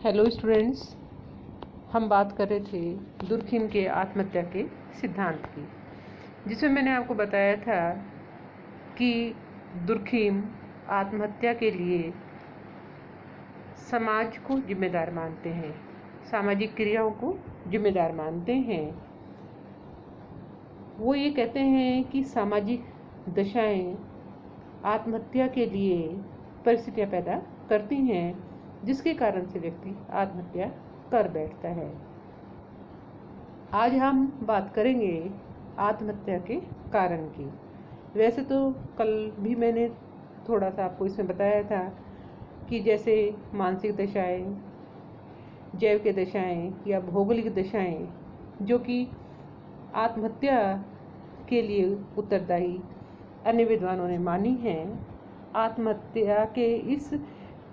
Hello students, हम बात कर रहे थे दुर्खिम के आत्महत्या के सिद्धांत की, जिसमें मैंने आपको बताया था कि दुर्खिम आत्महत्या के लिए समाज को जिम्मेदार मानते हैं, सामाजिक क्रियाओं को जिम्मेदार मानते हैं। वो ये कहते हैं कि सामाजिक दशाएं आत्महत्या के लिए परिस्थितियां पैदा करती हैं, जिसके कारण से व्यक्ति आत्महत्या कर बैठता है। आज हम बात करेंगे आत्महत्या के कारण की। वैसे तो कल भी मैंने थोड़ा सा आपको इसमें बताया था कि जैसे मानसिक दशाएं, जैव के दशाएं या भौगोलिक दशाएं जो कि आत्महत्या के लिए उत्तरदायी अन्य विद्वानों ने मानी हैं, आत्महत्या के इस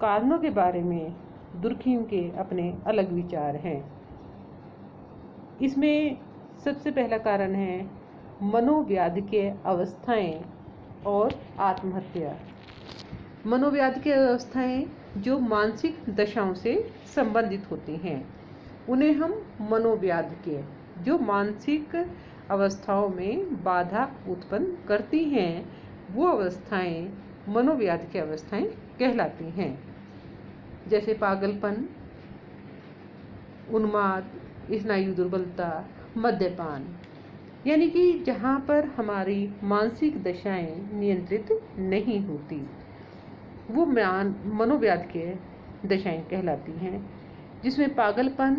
कारणों के बारे में दुर्खिम के अपने अलग विचार हैं। इसमें सबसे पहला कारण है मनोव्याधिकीय अवस्थाएं और आत्महत्या। मनोव्याधिकीय अवस्थाएं जो मानसिक दशाओं से संबंधित होती हैं, उन्हें हम मनोव्याधिकीय, जो मानसिक अवस्थाओं में बाधा उत्पन्न करती हैं, वो अवस्थाएं मनोव्याधिकीय अवस्थाएं कहलाती हैं। जैसे पागलपन, उन्माद, स्नायु दुर्बलता, मद्यपान, यानी कि जहाँ पर हमारी मानसिक दशाएं नियंत्रित नहीं होती, वो मनोव्याधिकीय दशाएं कहलाती हैं, जिसमें पागलपन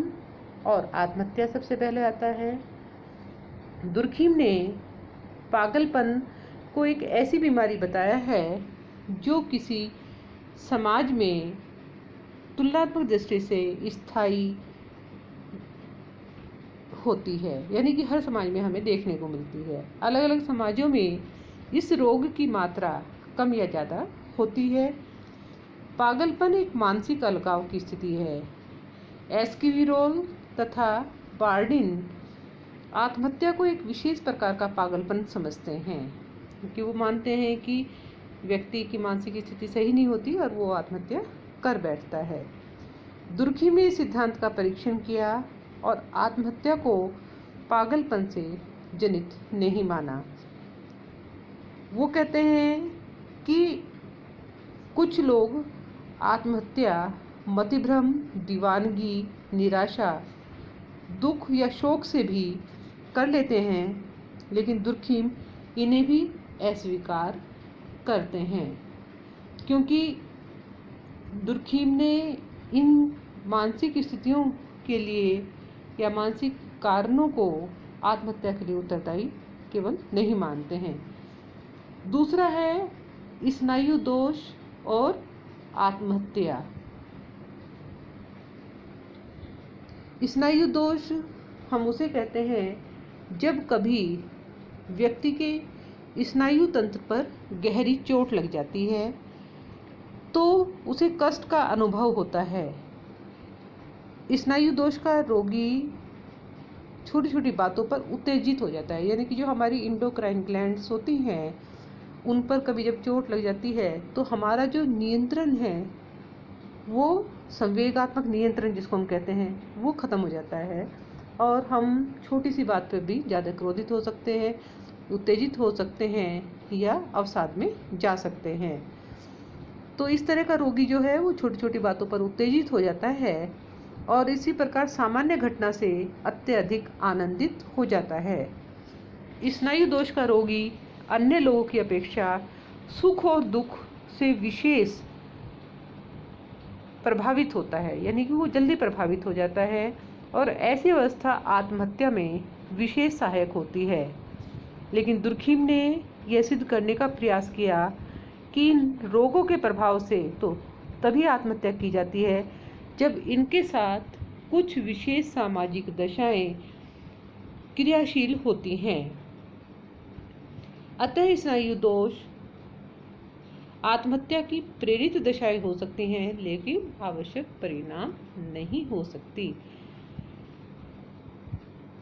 और आत्महत्या सबसे पहले आता है। दुर्खिम ने पागलपन को एक ऐसी बीमारी बताया है जो किसी समाज में तुलनात्मक दृष्टि से स्थायी होती है, यानी कि हर समाज में हमें देखने को मिलती है। अलग अलग समाजों में इस रोग की मात्रा कम या ज़्यादा होती है। पागलपन एक मानसिक अलगाव की स्थिति है। एस्कीविरोल तथा बार्डिन आत्महत्या को एक विशेष प्रकार का पागलपन समझते हैं, क्योंकि वो मानते हैं कि व्यक्ति की मानसिक स्थिति सही नहीं होती और वो आत्महत्या कर बैठता है। दुर्खिम ने इस सिद्धांत का परीक्षण किया और आत्महत्या को पागलपन से जनित नहीं माना। वो कहते हैं कि कुछ लोग आत्महत्या मतिभ्रम, दीवानगी, निराशा, दुख या शोक से भी कर लेते हैं, लेकिन दुर्खिम इन्हें भी अस्वीकार करते हैं, क्योंकि दुर्खिम ने इन मानसिक स्थितियों के लिए या मानसिक कारणों को आत्महत्या के लिए उत्तरदायी केवल नहीं मानते हैं। दूसरा है स्नायु दोष और आत्महत्या। स्नायु दोष हम उसे कहते हैं जब कभी व्यक्ति के स्नायु तंत्र पर गहरी चोट लग जाती है तो उसे कष्ट का अनुभव होता है। स्नायु दोष का रोगी छोटी छोटी बातों पर उत्तेजित हो जाता है, यानी कि जो हमारी इंडोक्राइन ग्लैंड्स होती हैं, उन पर कभी जब चोट लग जाती है तो हमारा जो नियंत्रण है, वो संवेगात्मक नियंत्रण जिसको हम कहते हैं, वो ख़त्म हो जाता है और हम छोटी सी बात पर भी ज़्यादा क्रोधित हो सकते हैं, उत्तेजित हो सकते हैं या अवसाद में जा सकते हैं। तो इस तरह का रोगी जो है वो छोटी छोटी बातों पर उत्तेजित हो जाता है और इसी प्रकार सामान्य घटना से अत्यधिक आनंदित हो जाता है। स्नायु दोष का रोगी अन्य लोगों की अपेक्षा सुख और दुख से विशेष प्रभावित होता है, यानी कि वो जल्दी प्रभावित हो जाता है और ऐसी अवस्था आत्महत्या में विशेष सहायक होती है। लेकिन दुर्खिम ने यह सिद्ध करने का प्रयास किया कि इन रोगों के प्रभाव से तो तभी आत्महत्या की जाती है जब इनके साथ कुछ विशेष सामाजिक दशाएं क्रियाशील होती हैं। अतः स्नायु दोष आत्महत्या की प्रेरित दशाएं हो सकती हैं, लेकिन आवश्यक परिणाम नहीं हो सकती।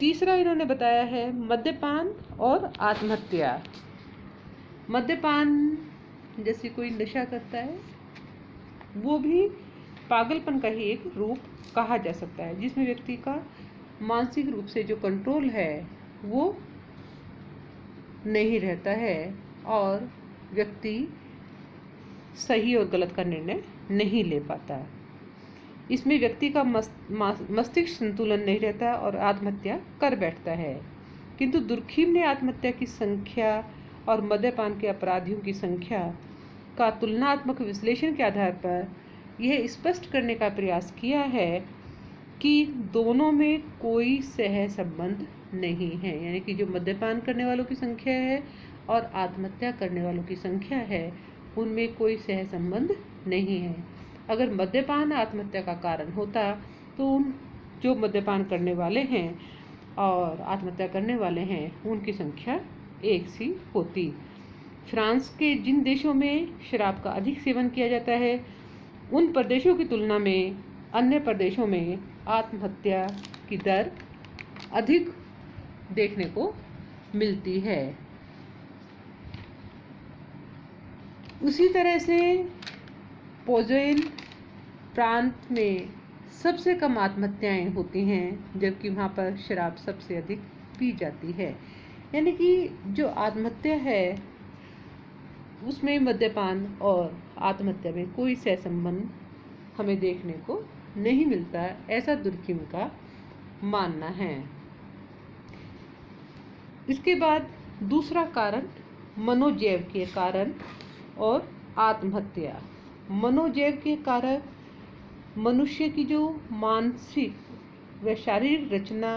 तीसरा इन्होंने बताया है मद्यपान और आत्महत्या। मद्यपान जैसे कोई नशा करता है, वो भी पागलपन का ही एक रूप कहा जा सकता है, जिसमें व्यक्ति का मानसिक रूप से जो कंट्रोल है वो नहीं रहता है और व्यक्ति सही और गलत का निर्णय नहीं ले पाता। इसमें व्यक्ति का मस्तिष्क संतुलन नहीं रहता और आत्महत्या कर बैठता है। किंतु दुर्खीम ने आत्महत्या की संख्या और मद्यपान के अपराधियों की संख्या का तुलनात्मक विश्लेषण के आधार पर यह स्पष्ट करने का प्रयास किया है कि दोनों में कोई सह संबंध नहीं है। यानी कि जो मद्यपान करने वालों की संख्या है और आत्महत्या करने वालों की संख्या है, उनमें कोई सह संबंध नहीं है। अगर मद्यपान आत्महत्या का कारण होता तो उन जो मद्यपान करने वाले हैं और आत्महत्या करने वाले हैं उनकी संख्या एक सी होती। फ्रांस के जिन देशों में शराब का अधिक सेवन किया जाता है, उन प्रदेशों की तुलना में अन्य प्रदेशों में आत्महत्या की दर अधिक देखने को मिलती है। उसी तरह से पोजोइन प्रांत में सबसे कम आत्महत्याएं होती हैं, जबकि वहाँ पर शराब सबसे अधिक पी जाती है। यानी कि जो आत्महत्या है उसमें मद्यपान और आत्महत्या में कोई सहसंबंध हमें देखने को नहीं मिलता, ऐसा दुर्खीम का मानना है। इसके बाद दूसरा कारण मनोजैव के कारण और आत्महत्या। मनोजैव के कारक मनुष्य की जो मानसिक व शारीरिक रचना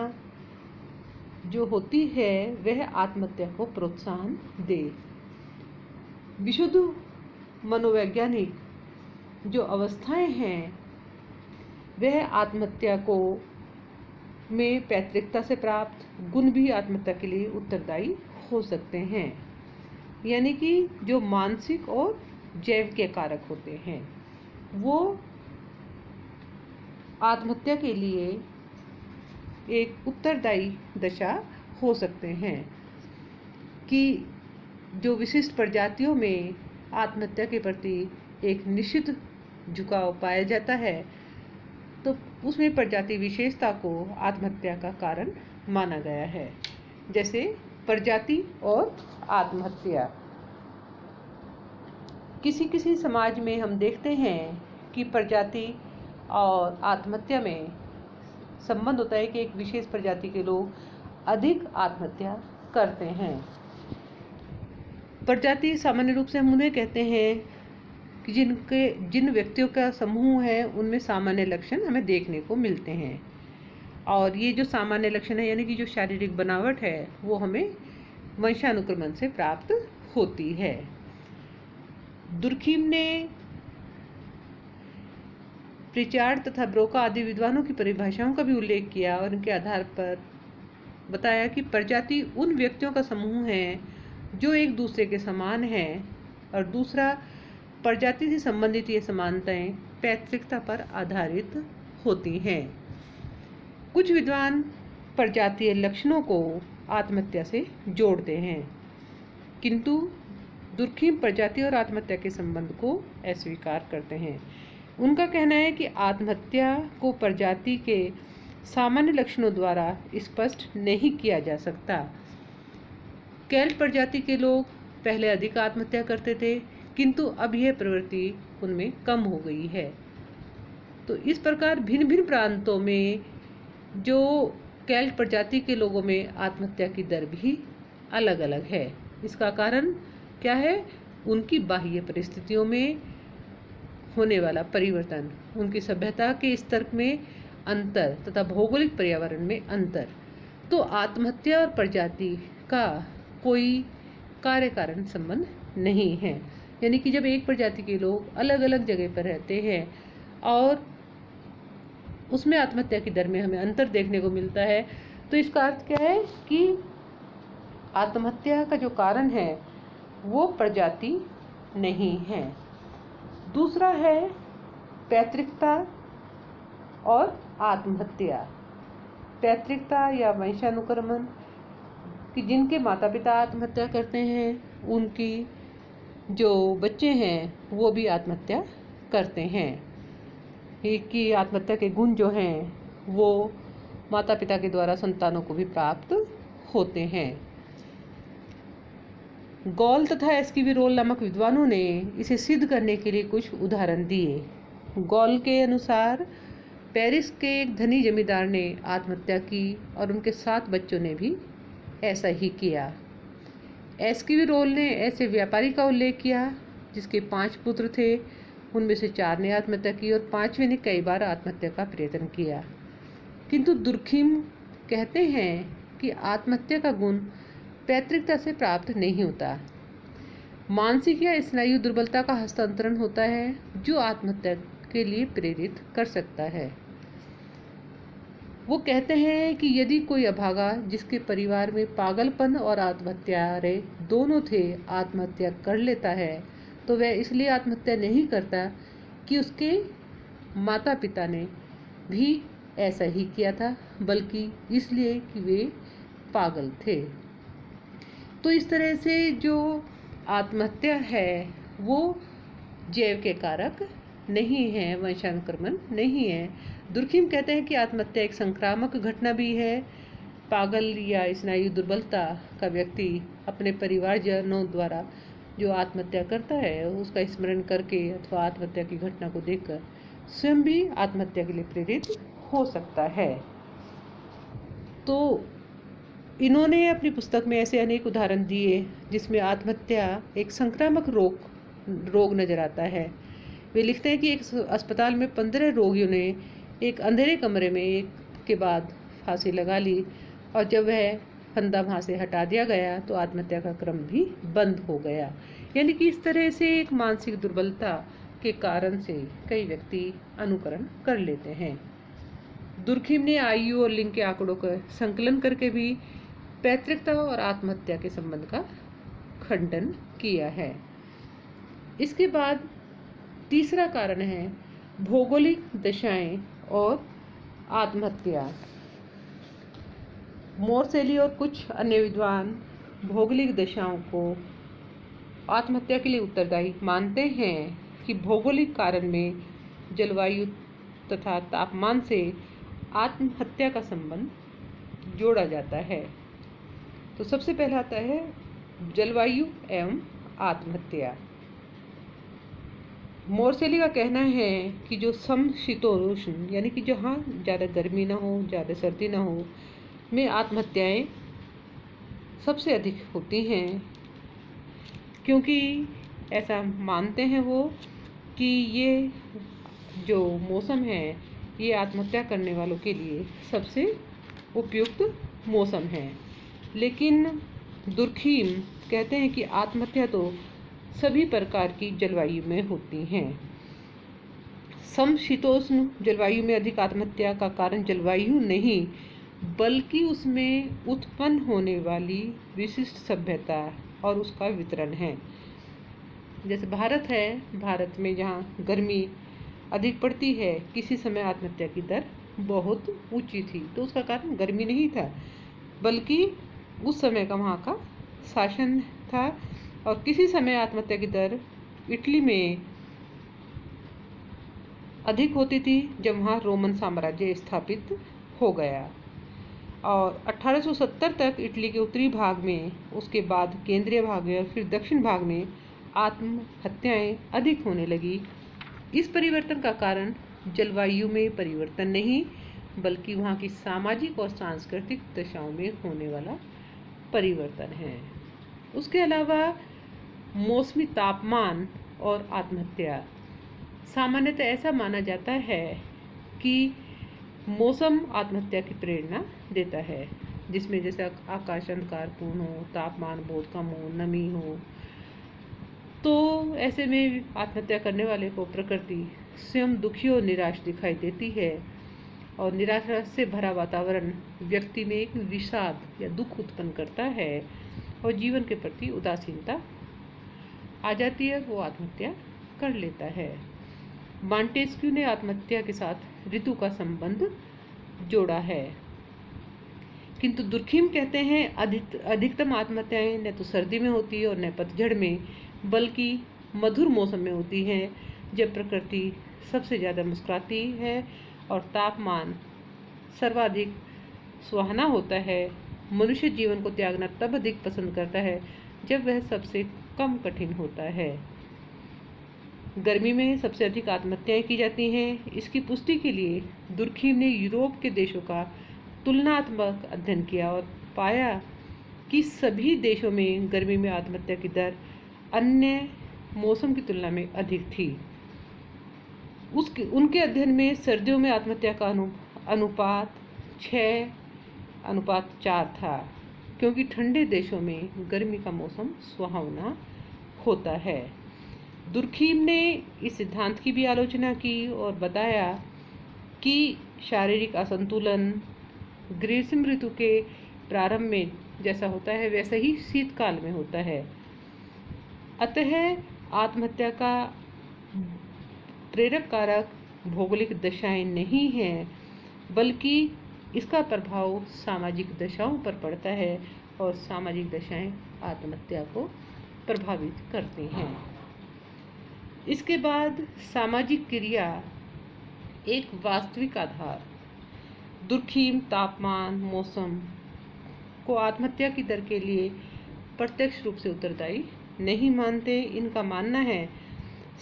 जो होती है वह आत्महत्या को प्रोत्साहन दे। विशुद्ध मनोवैज्ञानिक जो अवस्थाएं हैं वह आत्महत्या को में पैतृकता से प्राप्त गुण भी आत्महत्या के लिए उत्तरदायी हो सकते हैं। यानी कि जो मानसिक और जैव के कारक होते हैं वो आत्महत्या के लिए एक उत्तरदायी दशा हो सकते हैं। कि जो विशिष्ट प्रजातियों में आत्महत्या के प्रति एक निश्चित झुकाव पाया जाता है तो उसमें प्रजाति विशेषता को आत्महत्या का कारण माना गया है। जैसे प्रजाति और आत्महत्या। किसी किसी समाज में हम देखते हैं कि प्रजाति और आत्महत्या में संबंध होता है कि एक विशेष प्रजाति के लोग अधिक आत्महत्या करते हैं। प्रजाति सामान्य रूप से हम उन्हें कहते हैं कि जिन व्यक्तियों का समूह है उनमें सामान्य लक्षण हमें देखने को मिलते हैं। और ये जो सामान्य लक्षण है यानी कि जो शारीरिक बनावट है वो हमें वंशानुक्रमण से प्राप्त होती है। दुर्खीम ने प्रिचार्ड तथा ब्रोका आदि विद्वानों की परिभाषाओं का भी उल्लेख किया और इनके आधार पर बताया कि प्रजाति उन व्यक्तियों का समूह है जो एक दूसरे के समान है और दूसरा प्रजाति से संबंधित ये समानताएं पैतृकता पर आधारित होती हैं। कुछ विद्वान प्रजातीय लक्षणों को आत्महत्या से जोड़ते हैं, किंतु दुर्खीम प्रजाति और आत्महत्या के संबंध को अस्वीकार करते हैं। उनका कहना है कि आत्महत्या को प्रजाति के सामान्य लक्षणों द्वारा स्पष्ट नहीं किया जा सकता। केल्ट प्रजाति के लोग पहले अधिक आत्महत्या करते थे, किंतु अब यह प्रवृत्ति उनमें कम हो गई है। तो इस प्रकार भिन्न भिन्न प्रांतों में जो केल्ट प्रजाति के लोगों में आत्महत्या की दर भी अलग अलग है। इसका कारण क्या है? उनकी बाह्य परिस्थितियों में होने वाला परिवर्तन, उनकी सभ्यता के स्तर में अंतर तथा भौगोलिक पर्यावरण में अंतर। तो आत्महत्या और प्रजाति का कोई कार्य कारण संबंध नहीं है। यानी कि जब एक प्रजाति के लोग अलग अलग जगह पर रहते हैं और उसमें आत्महत्या की दर में हमें अंतर देखने को मिलता है, तो इसका अर्थ क्या है कि आत्महत्या का जो कारण है वो प्रजाति नहीं है। दूसरा है पैतृकता और आत्महत्या। पैतृकता या वंशानुक्रमण कि जिनके माता पिता आत्महत्या करते हैं उनकी जो बच्चे हैं वो भी आत्महत्या करते हैं। कि आत्महत्या के गुण जो हैं वो माता पिता के द्वारा संतानों को भी प्राप्त होते हैं। गॉल तथा एस्कीवी रोल नामक विद्वानों ने इसे सिद्ध करने के लिए कुछ उदाहरण दिए। गॉल के अनुसार पेरिस के एक धनी जमींदार ने आत्महत्या की और उनके 7 बच्चों ने भी ऐसा ही किया। एस्कीवी रोल ने ऐसे व्यापारी का उल्लेख किया जिसके 5 पुत्र थे, उनमें से 4 ने आत्महत्या की और 5वें ने कई बार आत्महत्या का प्रयत्न किया। किंतु दुर्खिम कहते हैं कि आत्महत्या का गुण पैतृकता से प्राप्त नहीं होता। मानसिक या स्नायु दुर्बलता का हस्तांतरण होता है जो आत्महत्या के लिए प्रेरित कर सकता है। वो कहते हैं कि यदि कोई अभागा जिसके परिवार में पागलपन और आत्महत्यारे दोनों थे आत्महत्या कर लेता है तो वह इसलिए आत्महत्या नहीं करता कि उसके माता पिता ने भी ऐसा ही किया था, बल्कि इसलिए कि वे पागल थे। तो इस तरह से जो आत्महत्या है वो जैव के कारक नहीं है, वंशानुक्रमण नहीं है। दुर्खिम कहते हैं कि आत्महत्या एक संक्रामक घटना भी है। पागल या स्नायु दुर्बलता का व्यक्ति अपने परिवारजनों द्वारा जो आत्महत्या करता है उसका स्मरण करके अथवा आत्महत्या की घटना को देखकर स्वयं भी आत्महत्या के लिए प्रेरित हो सकता है। तो इन्होंने अपनी पुस्तक में ऐसे अनेक उदाहरण दिए जिसमें आत्महत्या एक संक्रामक रोग नजर आता है। वे लिखते हैं कि एक अस्पताल में 15 रोगियों ने एक अंधेरे कमरे में एक के बाद फांसी लगा ली और जब वह फंदा वहाँ से हटा दिया गया तो आत्महत्या का क्रम भी बंद हो गया। यानी कि इस तरह से एक मानसिक दुर्बलता के कारण से कई व्यक्ति अनुकरण कर लेते हैं। दुर्खिम ने आयु और लिंग के आंकड़ों का संकलन करके भी पैतृकता और आत्महत्या के संबंध का खंडन किया है। इसके बाद तीसरा कारण है भौगोलिक दशाएं और आत्महत्या। मोर्सेली और कुछ अन्य विद्वान भौगोलिक दशाओं को आत्महत्या के लिए उत्तरदायी मानते हैं कि भौगोलिक कारण में जलवायु तथा तापमान से आत्महत्या का संबंध जोड़ा जाता है। तो सबसे पहला आता है जलवायु एवं आत्महत्या। मोर्सेली का कहना है कि जो समशीतोष्ण यानी कि जहाँ ज़्यादा गर्मी ना हो ज़्यादा सर्दी ना हो में आत्महत्याएं सबसे अधिक होती हैं, क्योंकि ऐसा मानते हैं वो कि ये जो मौसम है ये आत्महत्या करने वालों के लिए सबसे उपयुक्त मौसम है। लेकिन दुर्खिम कहते हैं कि आत्महत्या तो सभी प्रकार की जलवायु में होती हैं। समशीतोष्ण जलवायु में अधिक आत्महत्या का कारण जलवायु नहीं बल्कि उसमें उत्पन्न होने वाली विशिष्ट सभ्यता और उसका वितरण है। जैसे भारत है, भारत में जहाँ गर्मी अधिक पड़ती है किसी समय आत्महत्या की दर बहुत ऊंची थी, तो उसका कारण गर्मी नहीं था बल्कि उस समय का वहाँ का शासन था। और किसी समय आत्महत्या की दर इटली में अधिक होती थी जब वहाँ रोमन साम्राज्य स्थापित हो गया। और 1870 तक इटली के उत्तरी भाग में, उसके बाद केंद्रीय भाग में और फिर दक्षिण भाग में आत्महत्याएं अधिक होने लगी। इस परिवर्तन का कारण जलवायु में परिवर्तन नहीं बल्कि वहाँ की सामाजिक और सांस्कृतिक दशाओं में होने वाला परिवर्तन है। उसके अलावा मौसमी तापमान और आत्महत्या। सामान्यतः ऐसा माना जाता है कि मौसम आत्महत्या की प्रेरणा देता है, जिसमें जैसे आकाश अंधकारपूर्ण हो, तापमान बहुत कम हो, नमी हो, तो ऐसे में आत्महत्या करने वाले को प्रकृति स्वयं दुखी और निराश दिखाई देती है और निराशा से भरा वातावरण व्यक्ति में एक विषाद या दुख उत्पन्न करता है और जीवन के प्रति उदासीनता आ जाती है, वो आत्महत्या कर लेता है। मॉन्टेस्क्यू ने आत्महत्या के साथ ऋतु का संबंध जोड़ा है, किंतु दुर्खिम कहते हैं अधिकतम आत्महत्याएं न तो सर्दी में होती है और न पतझड़ में बल्कि मधुर मौसम में होती हैं जब प्रकृति सबसे ज़्यादा मुस्कुराती है और तापमान सर्वाधिक सुहाना होता है। मनुष्य जीवन को त्यागना तब अधिक पसंद करता है जब वह सबसे कम कठिन होता है। गर्मी में सबसे अधिक आत्महत्याएं की जाती हैं। इसकी पुष्टि के लिए दुर्खीम ने यूरोप के देशों का तुलनात्मक अध्ययन किया और पाया कि सभी देशों में गर्मी में आत्महत्या की दर अन्य मौसम की तुलना में अधिक थी। उनके अध्ययन में सर्दियों में आत्महत्या का अनुपात 6:4 था, क्योंकि ठंडे देशों में गर्मी का मौसम सुहावना होता है। दुर्खीम ने इस सिद्धांत की भी आलोचना की और बताया कि शारीरिक असंतुलन ग्रीष्म ऋतु के प्रारंभ में जैसा होता है वैसा ही शीतकाल में होता है। अतः आत्महत्या का प्रेरक कारक भौगोलिक दशाएं नहीं हैं, बल्कि इसका प्रभाव सामाजिक दशाओं पर पड़ता है और सामाजिक दशाएं आत्महत्या को प्रभावित करती हैं। इसके बाद सामाजिक क्रिया एक वास्तविक आधार। दुर्खीम तापमान मौसम को आत्महत्या की दर के लिए प्रत्यक्ष रूप से उत्तरदायी नहीं मानते। इनका मानना है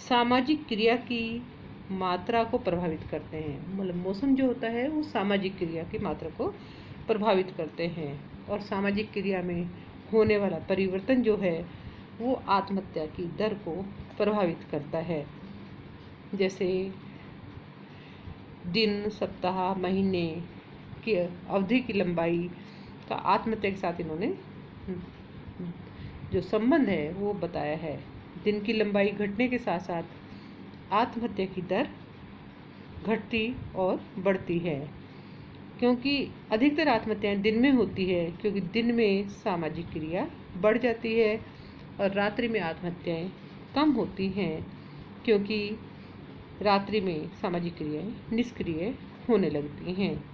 सामाजिक क्रिया की मात्रा को प्रभावित करते हैं। मतलब मौसम जो होता है वो सामाजिक क्रिया की मात्रा को प्रभावित करते हैं और सामाजिक क्रिया में होने वाला परिवर्तन जो है वो आत्महत्या की दर को प्रभावित करता है। जैसे दिन, सप्ताह, महीने की अवधि की लंबाई का आत्महत्या के साथ इन्होंने जो संबंध है वो बताया है। दिन की लंबाई घटने के साथ साथ आत्महत्या की दर घटती और बढ़ती है, क्योंकि अधिकतर आत्महत्याएं दिन में होती है, क्योंकि दिन में सामाजिक क्रिया बढ़ जाती है और रात्रि में आत्महत्याएं कम होती हैं, क्योंकि रात्रि में सामाजिक क्रियाएं निष्क्रिय होने लगती हैं।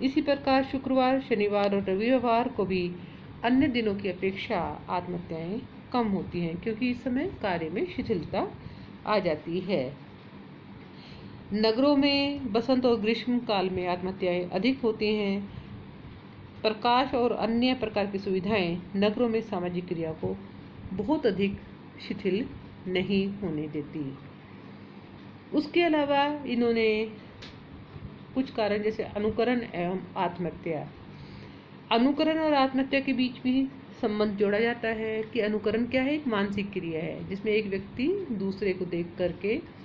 इसी प्रकार शुक्रवार, शनिवार और रविवार को भी अन्य दिनों की अपेक्षा आत्महत्याएं कम होती हैं, क्योंकि इस समय कार्य में शिथिलता आ जाती है। नगरों में बसंत और ग्रीष्म काल में आत्महत्याएं अधिक होती हैं। प्रकाश और अन्य प्रकार की सुविधाएं नगरों में सामाजिक क्रिया को बहुत अधिक शिथिल नहीं होने देती। उसके अलावा इन्होंने कुछ कारण जैसे अनुकरण एवं आत्महत्या, अनुकरण और आत्महत्या के बीच भी संबंध जोड़ा जाता है कि अनुकरण क्या है, एक मानसिक क्रिया है जिसमें एक व्यक्ति दूसरे को देख करके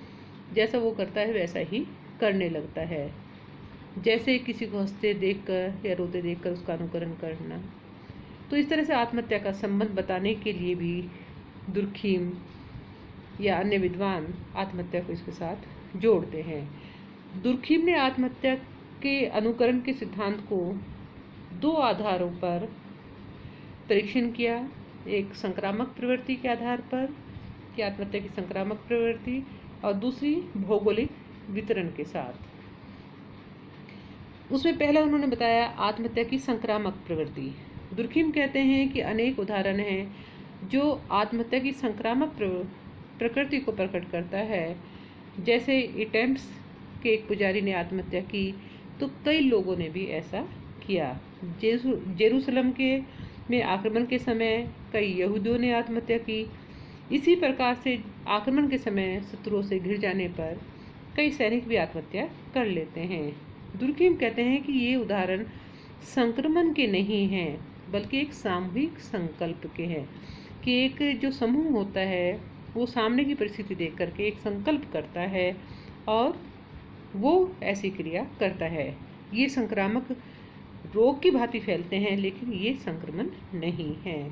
जैसा वो करता है वैसा ही करने लगता है। जैसे किसी को हंसते देखकर या रोते देखकर उसका अनुकरण करना। तो इस तरह से आत्महत्या का संबंध बताने के लिए भी दुर्खीम या अन्य विद्वान आत्महत्या को इसके साथ जोड़ते हैं। दुर्खीम ने आत्महत्या के अनुकरण के सिद्धांत को दो आधारों पर परीक्षण किया। एक संक्रामक प्रवृत्ति के आधार पर कि आत्महत्या की संक्रामक प्रवृत्ति, और दूसरी भौगोलिक वितरण के साथ। उसमें पहला उन्होंने बताया आत्महत्या की संक्रामक प्रवृत्ति। दुर्खीम कहते हैं कि अनेक उदाहरण हैं जो आत्महत्या की संक्रामक प्रकृति को प्रकट करता है। जैसे एथेंस के एक पुजारी ने आत्महत्या की तो कई लोगों ने भी ऐसा किया। जेरूसलम में आक्रमण के समय कई यहूदियों ने आत्महत्या की। इसी प्रकार से आक्रमण के समय शत्रुओं से घिर जाने पर कई सैनिक भी आत्महत्या कर लेते हैं। दुर्खीम कहते हैं कि ये उदाहरण संक्रमण के नहीं हैं, बल्कि एक सामूहिक संकल्प के हैं कि एक जो समूह होता है वो सामने की परिस्थिति देख करके एक संकल्प करता है और वो ऐसी क्रिया करता है। ये संक्रामक रोग की भांति फैलते हैं, लेकिन ये संक्रमण नहीं है।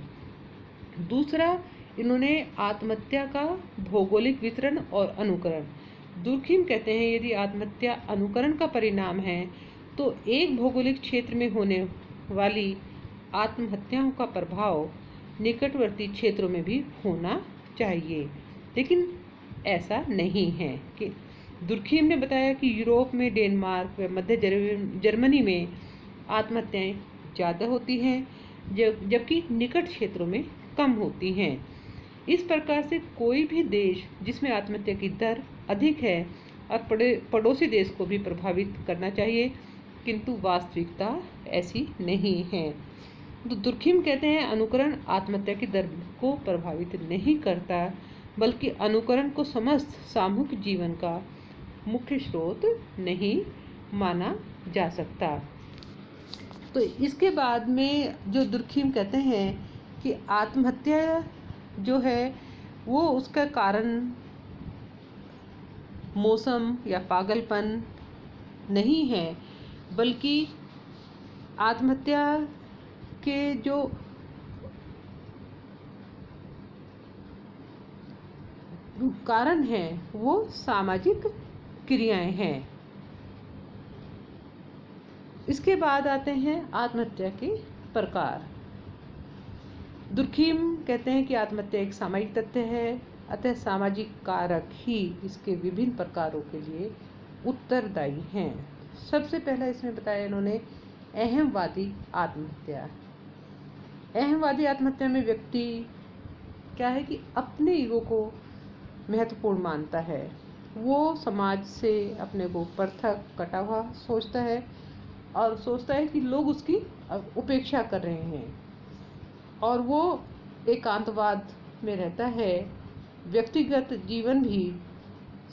दूसरा, इन्होंने आत्महत्या का भौगोलिक वितरण और अनुकरण। दुर्खीम कहते हैं यदि आत्महत्या अनुकरण का परिणाम है तो एक भौगोलिक क्षेत्र में होने वाली आत्महत्याओं का प्रभाव निकटवर्ती क्षेत्रों में भी होना चाहिए, लेकिन ऐसा नहीं है। कि दुर्खीम ने बताया कि यूरोप में, डेनमार्क व मध्य जर्मनी में आत्महत्याएं ज़्यादा होती हैं, जबकि निकट क्षेत्रों में कम होती हैं। इस प्रकार से कोई भी देश जिसमें आत्महत्या की दर अधिक है और पड़ोसी देश को भी प्रभावित करना चाहिए, किंतु वास्तविकता ऐसी नहीं है। तो दुर्खिम कहते हैं अनुकरण आत्महत्या की दर को प्रभावित नहीं करता, बल्कि अनुकरण को समस्त सामूहिक जीवन का मुख्य स्रोत नहीं माना जा सकता। तो इसके बाद में जो दुर्खिम कहते हैं कि आत्महत्या जो है वो उसका कारण मौसम या पागलपन नहीं है, बल्कि आत्महत्या के जो कारण हैं वो सामाजिक क्रियाएं हैं। इसके बाद आते हैं आत्महत्या के प्रकार। दुर्खिम कहते हैं कि आत्महत्या एक सामाजिक तथ्य है, अतः सामाजिक कारक ही इसके विभिन्न प्रकारों के लिए उत्तरदायी हैं। सबसे पहला इसमें बताया इन्होंने अहमवादी आत्महत्या। अहमवादी आत्महत्या में व्यक्ति क्या है कि अपने ईगो को महत्वपूर्ण मानता है। वो समाज से अपने को पृथक कटा हुआ सोचता है और सोचता है कि लोग उसकी उपेक्षा कर रहे हैं, और वो एकांतवाद में रहता है। व्यक्तिगत जीवन भी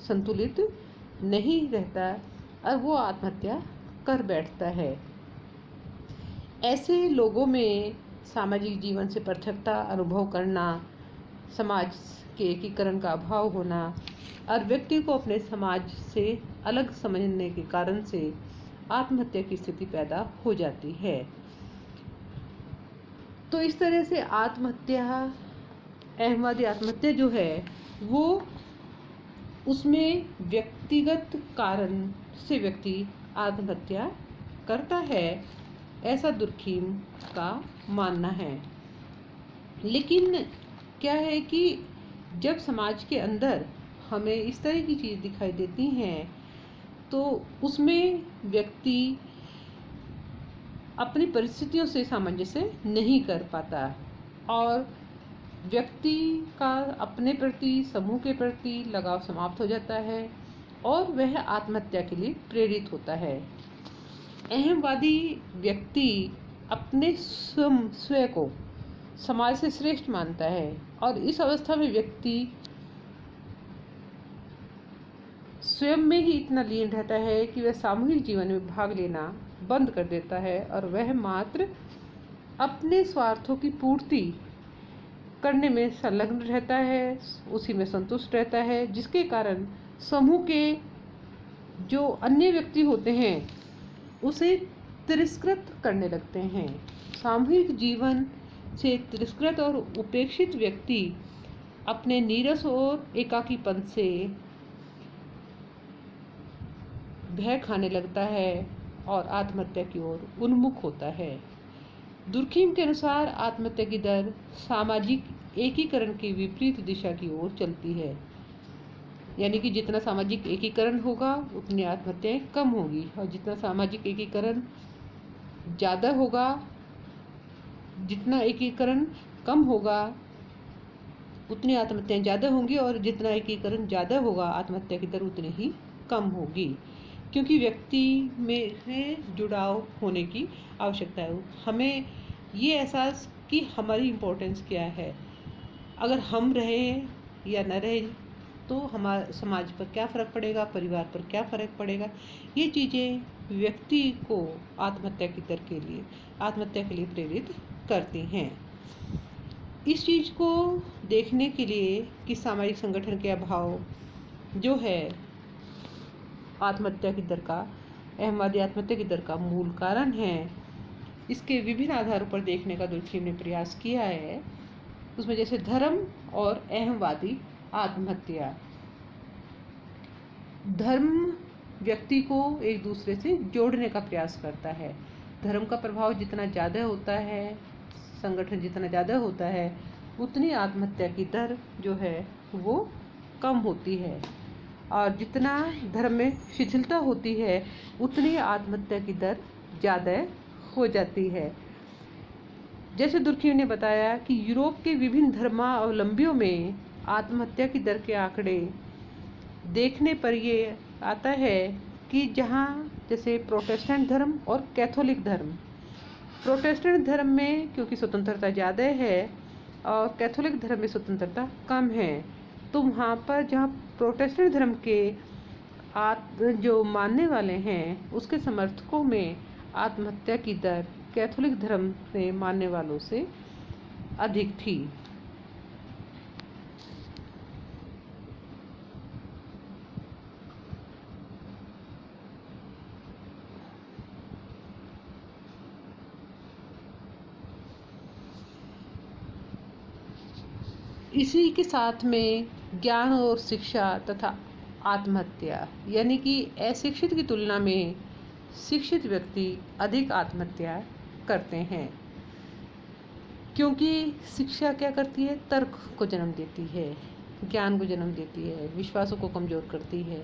संतुलित नहीं रहता और वो आत्महत्या कर बैठता है। ऐसे लोगों में सामाजिक जीवन से पृथकता अनुभव करना, समाज के एकीकरण का अभाव होना और व्यक्ति को अपने समाज से अलग समझने के कारण से आत्महत्या की स्थिति पैदा हो जाती है। तो इस तरह से आत्महत्या, अहमवादी आत्महत्या जो है वो उसमें व्यक्तिगत कारण से व्यक्ति आत्महत्या करता है, ऐसा दुर्खिम का मानना है। लेकिन क्या है कि जब समाज के अंदर हमें इस तरह की चीज़ दिखाई देती हैं तो उसमें व्यक्ति अपनी परिस्थितियों से सामंजस्य नहीं कर पाता और व्यक्ति का अपने प्रति, समूह के प्रति लगाव समाप्त हो जाता है और वह आत्महत्या के लिए प्रेरित होता है। अहमवादी व्यक्ति अपने स्वयं को समाज से श्रेष्ठ मानता है और इस अवस्था में व्यक्ति स्वयं में ही इतना लीन रहता है कि वह सामूहिक जीवन में भाग लेना बंद कर देता है और वह मात्र अपने स्वार्थों की पूर्ति करने में संलग्न रहता है, उसी में संतुष्ट रहता है, जिसके कारण समूह के जो अन्य व्यक्ति होते हैं उसे तिरस्कृत करने लगते हैं। सामूहिक जीवन से तिरस्कृत और उपेक्षित व्यक्ति अपने नीरस और एकाकीपन से भय खाने लगता है और आत्महत्या की ओर उन्मुख होता है। दुर्खिम के अनुसार आत्महत्या की दर सामाजिक एकीकरण की विपरीत दिशा की ओर चलती है, यानी कि जितना सामाजिक एकीकरण होगा उतनी आत्महत्याएं कम होगी और जितना सामाजिक एकीकरण ज़्यादा होगा, जितना एकीकरण कम होगा उतनी आत्महत्याएं ज़्यादा होंगी और जितना एकीकरण ज़्यादा होगा आत्महत्या की दर उतनी ही कम होगी, क्योंकि व्यक्ति में जुड़ाव होने की आवश्यकता है। हमें ये एहसास कि हमारी इम्पोर्टेंस क्या है, अगर हम रहें या न रहें तो हमारे समाज पर क्या फ़र्क पड़ेगा, परिवार पर क्या फ़र्क पड़ेगा, ये चीज़ें व्यक्ति को आत्महत्या के लिए प्रेरित करती हैं। इस चीज़ को देखने के लिए कि सामाजिक संगठन के अभाव जो है आत्महत्या की दर का, अहमवादी आत्महत्या की दर का मूल कारण है, इसके विभिन्न आधारों पर देखने का दुर्खिम ने प्रयास किया है। उसमें जैसे धर्म और अहमवादी आत्महत्या। धर्म व्यक्ति को एक दूसरे से जोड़ने का प्रयास करता है। धर्म का प्रभाव जितना ज़्यादा होता है, संगठन जितना ज़्यादा होता है, उतनी आत्महत्या की दर जो है वो कम होती है और जितना धर्म में शिथिलता होती है उतनी आत्महत्या की दर ज़्यादा हो जाती है। जैसे दुर्खिम ने बताया कि यूरोप के विभिन्न धर्मावलंबियों में आत्महत्या की दर के आंकड़े देखने पर ये आता है कि जहाँ जैसे प्रोटेस्टेंट धर्म और कैथोलिक धर्म, प्रोटेस्टेंट धर्म में क्योंकि स्वतंत्रता ज़्यादा है और कैथोलिक धर्म में स्वतंत्रता कम है, तो वहाँ पर जहाँ प्रोटेस्टेंट धर्म के जो मानने वाले हैं उसके समर्थकों में आत्महत्या की दर कैथोलिक धर्म में मानने वालों से अधिक थी। इसी के साथ में ज्ञान और शिक्षा तथा आत्महत्या, यानी कि अशिक्षित की तुलना में शिक्षित व्यक्ति अधिक आत्महत्या करते हैं, क्योंकि शिक्षा क्या करती है, तर्क को जन्म देती है, ज्ञान को जन्म देती है, विश्वासों को कमज़ोर करती है।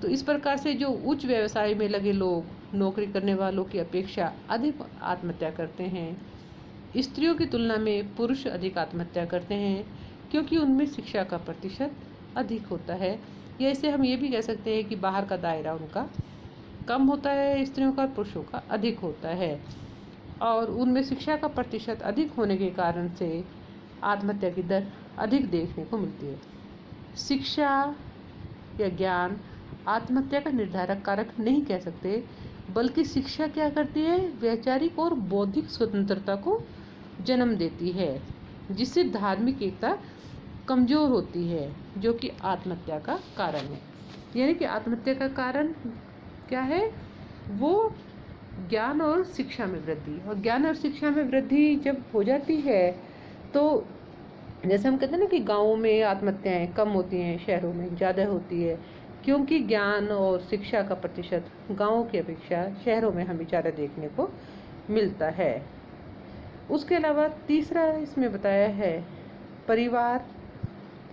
तो इस प्रकार से जो उच्च व्यवसाय में लगे लोग नौकरी करने वालों की अपेक्षा अधिक आत्महत्या करते हैं। स्त्रियों की तुलना में पुरुष अधिक आत्महत्या करते हैं, क्योंकि उनमें शिक्षा का प्रतिशत अधिक होता है। या इसे हम ये भी कह सकते हैं कि बाहर का दायरा उनका कम होता है, स्त्रियों का पुरुषों का अधिक होता है, और उनमें शिक्षा का प्रतिशत अधिक होने के कारण से आत्महत्या की दर अधिक देखने को मिलती है। शिक्षा या ज्ञान आत्महत्या का निर्धारक कारक नहीं कह सकते, बल्कि शिक्षा क्या करती है, वैचारिक और बौद्धिक स्वतंत्रता को जन्म देती है, जिससे धार्मिक एकता कमज़ोर होती है, जो कि आत्महत्या का कारण है। यानी कि आत्महत्या का कारण क्या है, वो ज्ञान और शिक्षा में वृद्धि। और ज्ञान और शिक्षा में वृद्धि जब हो जाती है तो जैसे हम कहते हैं ना कि गाँवों में आत्महत्याएं कम होती हैं, शहरों में ज़्यादा होती है, क्योंकि ज्ञान और शिक्षा का प्रतिशत गाँवों की अपेक्षा शहरों में हमें ज़्यादा देखने को मिलता है। उसके अलावा तीसरा इसमें बताया है परिवार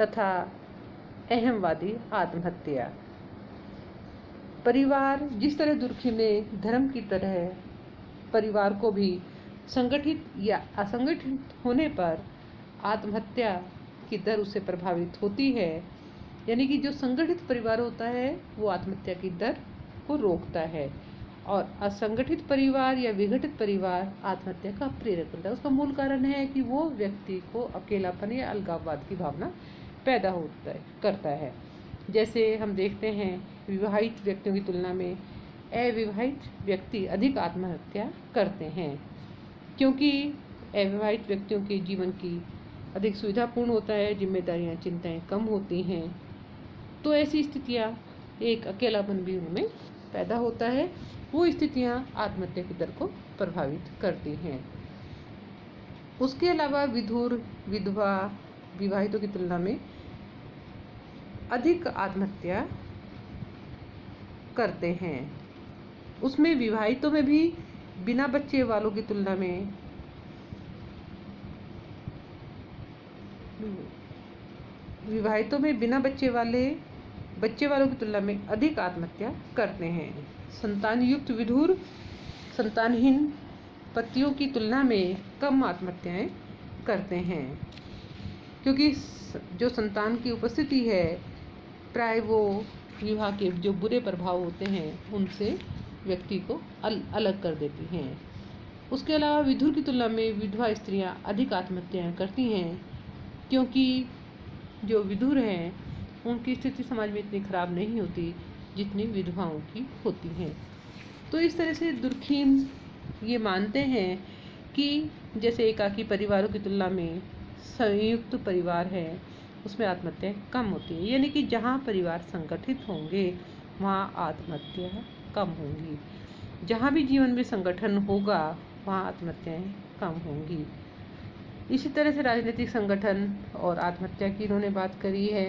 तथा अहमवादी आत्महत्या। परिवार, जिस तरह दुर्खिम ने धर्म की तरह परिवार को भी संगठित या असंगठित होने पर आत्महत्या की दर उससे प्रभावित होती है, यानी कि जो संगठित परिवार होता है वो आत्महत्या की दर को रोकता है, और असंगठित परिवार या विघटित परिवार आत्महत्या का प्रेरक बनता है। उसका मूल कारण है कि वो व्यक्ति को अकेलापन या अलगाववाद की भावना पैदा करता है। जैसे हम देखते हैं विवाहित व्यक्तियों की तुलना में अविवाहित व्यक्ति अधिक आत्महत्या करते हैं, क्योंकि अविवाहित व्यक्तियों के जीवन की अधिक सुविधापूर्ण होता है, जिम्मेदारियां, चिंताएं कम होती हैं, तो ऐसी स्थितियां, एक अकेलापन भी उनमें पैदा होता है। वो स्थितियां आत्महत्या की दर को प्रभावित करती हैं। उसके अलावा विधुर, विधवा, विवाहितों की तुलना में अधिक आत्महत्या करते हैं। उसमें विवाहितों में भी बिना बच्चे वालों की तुलना में बच्चे वालों की तुलना में अधिक आत्महत्या करते हैं। संतान युक्त विधुर संतानहीन पतियों की तुलना में कम आत्महत्याएं करते हैं, क्योंकि जो संतान की उपस्थिति है प्राय वो विवाह के जो बुरे प्रभाव होते हैं उनसे व्यक्ति को अलग कर देती हैं। उसके अलावा विधुर की तुलना में विधवा स्त्रियां अधिक आत्महत्याएं करती हैं, क्योंकि जो विधुर हैं उनकी स्थिति समाज में इतनी खराब नहीं होती जितनी विधवाओं की होती हैं। तो इस तरह से दुर्खिम ये मानते हैं कि जैसे एकाकी परिवारों की तुलना में संयुक्त परिवार है उसमें आत्महत्याएं कम होती है, यानी कि जहाँ परिवार संगठित होंगे वहाँ आत्महत्या कम होंगी। जहाँ भी जीवन में संगठन होगा वहाँ आत्महत्याएं कम होंगी। इसी तरह से राजनीतिक संगठन और आत्महत्या की इन्होंने बात करी है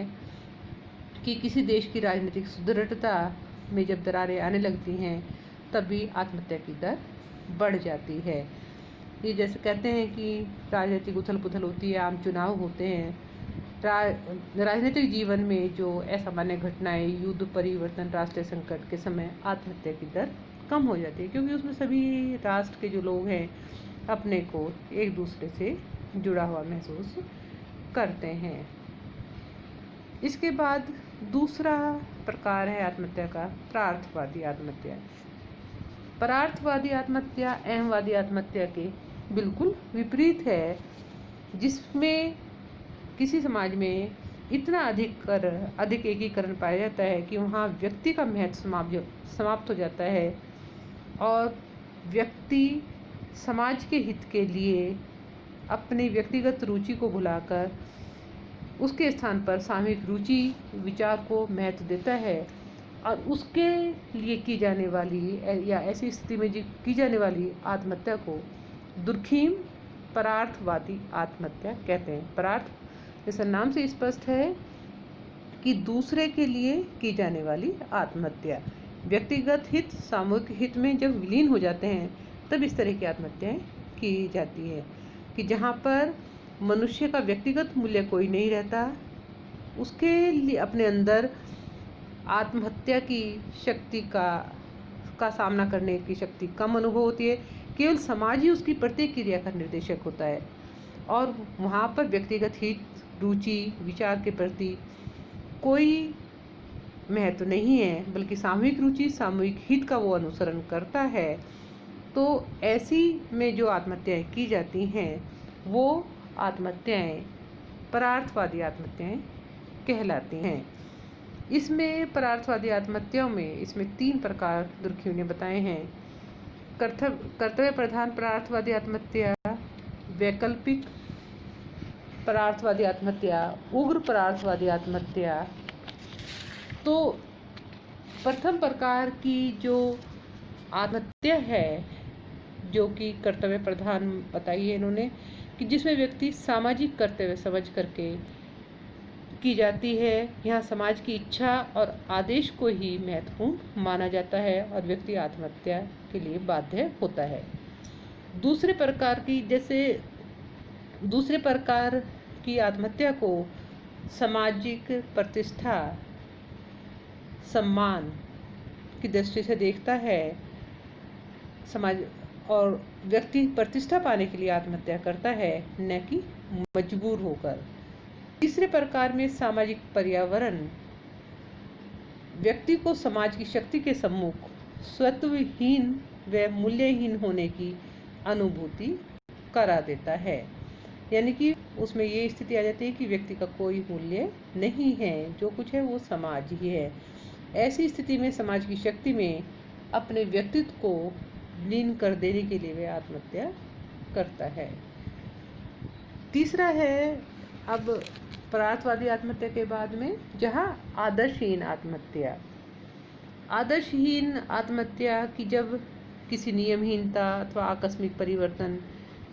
कि किसी देश की राजनीतिक सुदृढ़ता में जब दरारें आने लगती हैं तब भी आत्महत्या की दर बढ़ जाती है। ये जैसे कहते हैं कि राजनीतिक उथल पुथल होती है, आम चुनाव होते हैं, राजनीतिक जीवन में जो असामान्य घटनाएं, युद्ध, परिवर्तन, राष्ट्रीय संकट के समय आत्महत्या की दर कम हो जाती है, क्योंकि उसमें सभी राष्ट्र के जो लोग हैं अपने को एक दूसरे से जुड़ा हुआ महसूस करते हैं। इसके बाद दूसरा प्रकार है आत्महत्या का परार्थवादी आत्महत्या। परार्थवादी आत्महत्या अहंवादी आत्महत्या के बिल्कुल विपरीत है, जिसमें किसी समाज में इतना अधिक एकीकरण पाया जाता है कि वहाँ व्यक्ति का महत्व समाप्त हो जाता है और व्यक्ति समाज के हित के लिए अपनी व्यक्तिगत रुचि को भुलाकर उसके स्थान पर सामूहिक रुचि विचार को महत्व देता है और उसके लिए की जाने वाली या ऐसी स्थिति में की जाने वाली आत्महत्या को दुर्खीम परार्थवादी आत्महत्या कहते हैं। परार्थ जैसा नाम से स्पष्ट है कि दूसरे के लिए की जाने वाली आत्महत्या। व्यक्तिगत हित सामूहिक हित में जब विलीन हो जाते हैं तब इस तरह की आत्महत्याएं की जाती है कि जहाँ पर मनुष्य का व्यक्तिगत मूल्य कोई नहीं रहता, उसके लिए अपने अंदर आत्महत्या की शक्ति का सामना करने की शक्ति कम अनुभव होती है। केवल समाज ही उसकी प्रतिक्रिया का निर्देशक होता है और वहाँ पर व्यक्तिगत हित, रुचि, विचार के प्रति कोई महत्व नहीं है, बल्कि सामूहिक रुचि, सामूहिक हित का वो अनुसरण करता है। तो ऐसी में जो आत्महत्याएं की जाती हैं वो आत्महत्याएं परार्थवादी आत्महत्याएं कहलाती हैं। इसमें परार्थवादी आत्महत्याओं में इसमें 3 प्रकार दुर्खियों ने बताए हैं। कर्तव्य प्रधान परार्थवादी आत्महत्या, वैकल्पिक परार्थवादी आत्महत्या, उग्र परार्थवादी आत्महत्या। तो प्रथम प्रकार की जो आत्महत्या है, जो कि कर्तव्य प्रधान बताई है इन्होंने, कि जिसमें व्यक्ति सामाजिक कर्तव्य समझ करके की जाती है। यहाँ समाज की इच्छा और आदेश को ही महत्वपूर्ण माना जाता है और व्यक्ति आत्महत्या के लिए बाध्य होता है। दूसरे प्रकार की आत्महत्या को सामाजिक प्रतिष्ठा, सम्मान की दृष्टि से देखता है समाज, और व्यक्ति प्रतिष्ठा पाने के लिए आत्महत्या करता है, न कि मजबूर होकर। तीसरे प्रकार में सामाजिक पर्यावरण व्यक्ति को समाज की शक्ति के सम्मुख स्वत्वहीन व मूल्यहीन होने की अनुभूति करा देता है। यानी कि उसमें ये स्थिति आ जाती है कि व्यक्ति का कोई मूल्य नहीं है, जो कुछ है वो समाज ही है। ऐसी स्थिति में समाज की शक्ति में अपने व्यक्तित्व को लीन कर देने के लिए वह आत्महत्या करता है। तीसरा है अब परार्थवादी आत्महत्या के बाद में जहाँ आदर्शहीन आत्महत्या। आदर्शहीन आत्महत्या की जब किसी नियमहीनता अथवा आकस्मिक परिवर्तन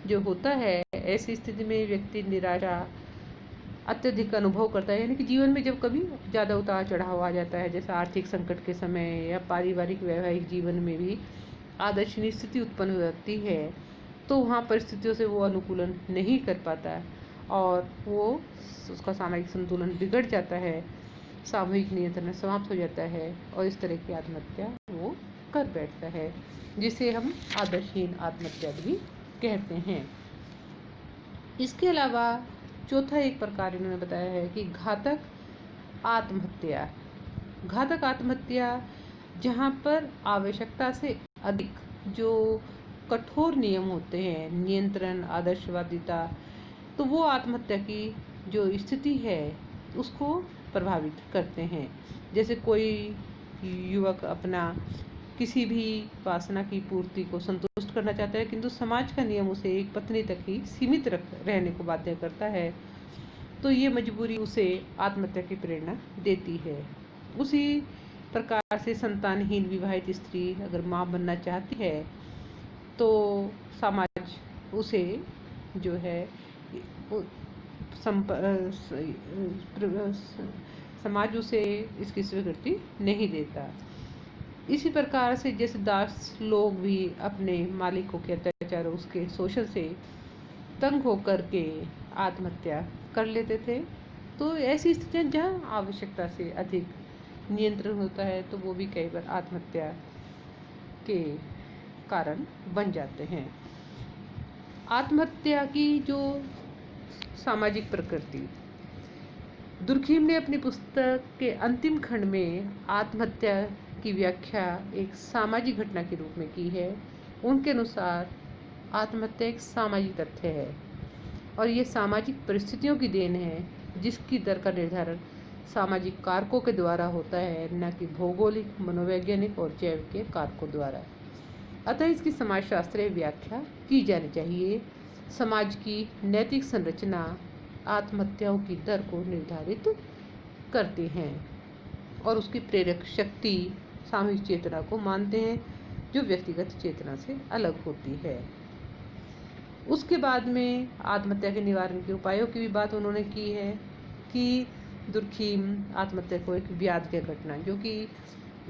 जो होता है, ऐसी स्थिति में व्यक्ति निराशा अत्यधिक अनुभव करता है। यानी कि जीवन में जब कभी ज़्यादा उतार चढ़ाव आ जाता है, जैसे आर्थिक संकट के समय या पारिवारिक वैवाहिक जीवन में भी आदर्शहीन स्थिति उत्पन्न हो जाती है, तो वहाँ परिस्थितियों से वो अनुकूलन नहीं कर पाता और उसका सामाजिक संतुलन बिगड़ जाता है, सामूहिक नियंत्रण समाप्त हो जाता है और इस तरह की आत्महत्या वो कर बैठता है, जिसे हम आदर्शहीन आत्महत्या भी कहते हैं। इसके अलावा चौथा एक प्रकार इन्होंने बताया है कि घातक आत्महत्या। घातक आत्महत्या जहाँ पर आवश्यकता से अधिक जो कठोर नियम होते हैं, नियंत्रण, आदर्शवादिता, तो वो आत्महत्या की जो स्थिति है उसको प्रभावित करते हैं। जैसे कोई युवक अपना किसी भी वासना की पूर्ति को संतुष्ट करना चाहता है, किंतु समाज का नियम उसे एक पत्नी तक ही सीमित रहने को बाध्य करता है, तो ये मजबूरी उसे आत्महत्या की प्रेरणा देती है। उसी प्रकार से संतानहीन विवाहित स्त्री अगर माँ बनना चाहती है तो समाज उसे जो है समाज उसे इसकी स्वीकृति नहीं देता। इसी प्रकार से जैसे दास लोग भी अपने मालिकों के अत्याचार, उसके शोषण से तंग होकर के आत्महत्या कर लेते थे। तो ऐसी स्थितियाँ जहाँ आवश्यकता से अधिक नियंत्रण होता है तो वो भी कई बार आत्महत्या के कारण बन जाते हैं। आत्महत्या की जो सामाजिक प्रकृति, दुर्खीम ने अपनी पुस्तक के अंतिम खंड में आत्महत्या की व्याख्या एक सामाजिक घटना के रूप में की है। उनके अनुसार आत्महत्या एक सामाजिक तथ्य है और ये सामाजिक परिस्थितियों की देन है, जिसकी दर का निर्धारण सामाजिक कारकों के द्वारा होता है, न कि भौगोलिक, मनोवैज्ञानिक और जैविक कारकों द्वारा। अतः इसकी समाजशास्त्रीय व्याख्या की जानी चाहिए। समाज की नैतिक संरचना आत्महत्याओं की दर को निर्धारित करती हैं और उसकी प्रेरक शक्ति सामूहिक चेतना को मानते हैं, जो व्यक्तिगत चेतना से अलग होती है। उसके बाद में आत्महत्या के निवारण के उपायों की भी बात उन्होंने की है कि दुर्खीम आत्महत्या को एक व्याध की घटना, जो कि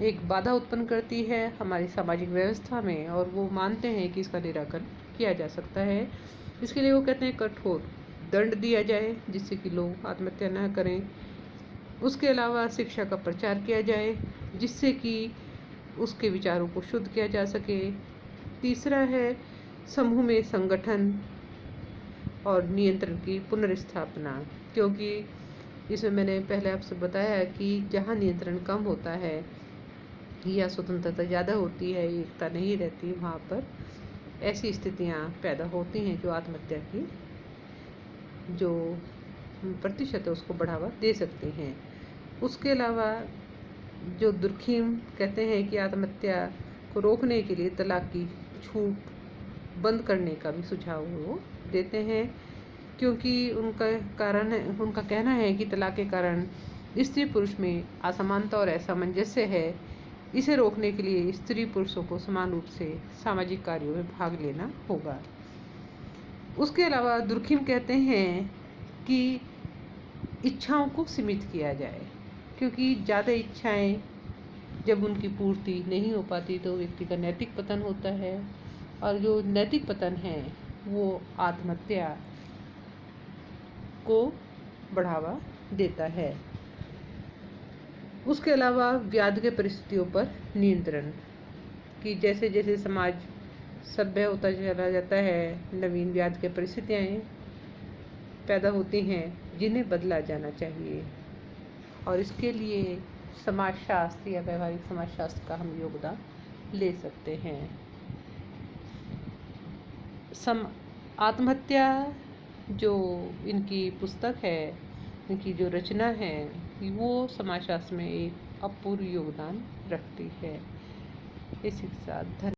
एक बाधा उत्पन्न करती है हमारी सामाजिक व्यवस्था में, और वो मानते हैं कि इसका निराकरण किया जा सकता है। इसके लिए वो कहते हैं कठोर दंड दिया जाए जिससे कि लोग आत्महत्या न करें। उसके अलावा शिक्षा का प्रचार किया जाए जिससे कि उसके विचारों को शुद्ध किया जा सके। तीसरा है समूह में संगठन और नियंत्रण की पुनर्स्थापना, क्योंकि इसमें मैंने पहले आपसे बताया कि जहाँ नियंत्रण कम होता है या स्वतंत्रता ज़्यादा होती है, एकता नहीं रहती, वहाँ पर ऐसी स्थितियाँ पैदा होती हैं जो आत्महत्या की जो प्रतिशत है उसको बढ़ावा दे सकती हैं। उसके अलावा जो दुर्खीम कहते हैं कि आत्महत्या को रोकने के लिए तलाक की छूट बंद करने का भी सुझाव वो देते हैं, क्योंकि उनका कहना है कि तलाक के कारण स्त्री पुरुष में असमानता और असामंजस्य है। इसे रोकने के लिए स्त्री पुरुषों को समान रूप से सामाजिक कार्यों में भाग लेना होगा। उसके अलावा दुर्खीम कहते हैं कि इच्छाओं को सीमित किया जाए, क्योंकि ज़्यादा इच्छाएं जब उनकी पूर्ति नहीं हो पाती तो व्यक्ति का नैतिक पतन होता है, और जो नैतिक पतन है वो आत्महत्या को बढ़ावा देता है। उसके अलावा व्याध के परिस्थितियों पर नियंत्रण, कि जैसे जैसे समाज सभ्य होता चला जाता है, नवीन व्याध के परिस्थितियाँ पैदा होती हैं जिन्हें बदला जाना चाहिए, और इसके लिए समाजशास्त्र या व्यवहारिक समाजशास्त्र का हम योगदान ले सकते हैं। आत्महत्या जो इनकी पुस्तक है, इनकी जो रचना है, वो समाजशास्त्र में एक अपूर्व योगदान रखती है। इसी के साथ धन्यवाद।